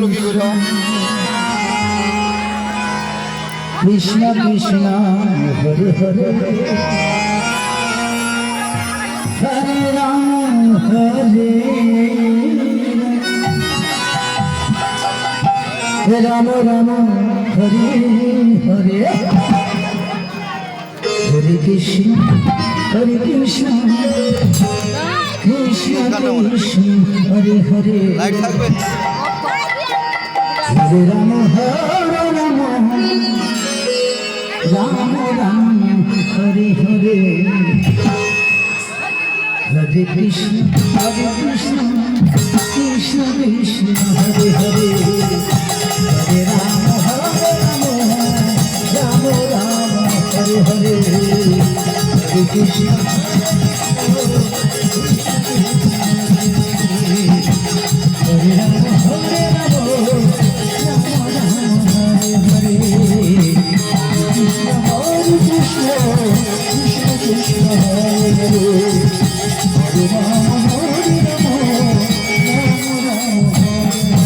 বলো কি করে? কৃষ্ণ কৃষ্ণ হরে হরে হরে রাম হরে রাম রাম হরে হরে হরে কৃষ্ণ কৃষ্ণ কৃষ্ণ হরে হরে লাইট থাকবে। হরে রাম রাম রাম হরে হরে হরে কৃষ্ণ কৃষ্ণ কৃষ্ণ হরে হরে হরে রাম রাম হরে হরে হরে কৃষ্ণ হরে Ram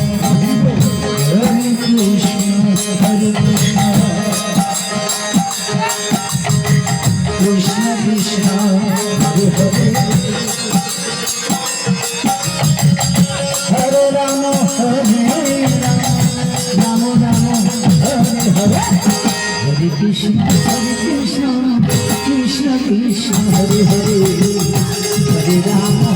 Krishna Krishna Hare Hare Hare Rama Hare Rama Rama Hare Hare Hare Krishna Krishna Krishna Hare Hare Hare Rama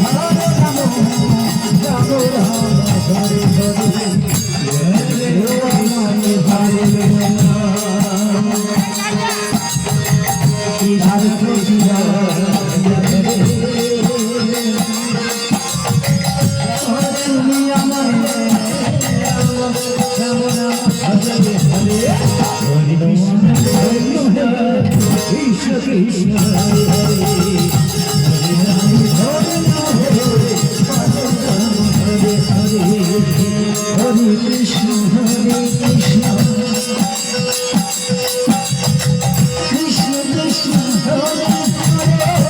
Rama Rama Hare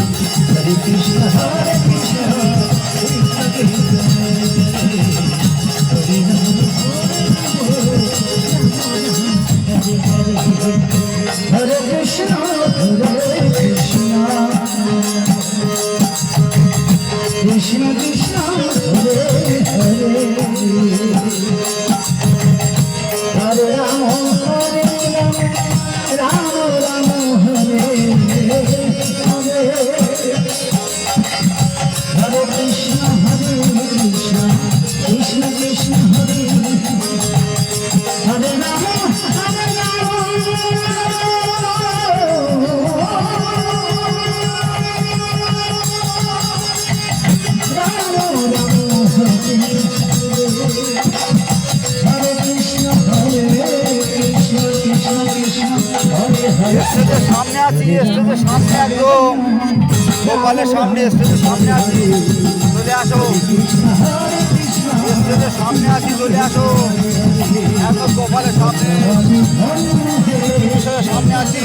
Hare Krishna Hare স্টেজের সামনে আছি, স্টেজের সামনে একদম গোপালের সামনে, স্টেজের সামনে আছি, চলে আসো। স্টেজের সামনে আছি, চলে আসো। একদম গোপালের সামনে, স্টেজের সামনে আছি।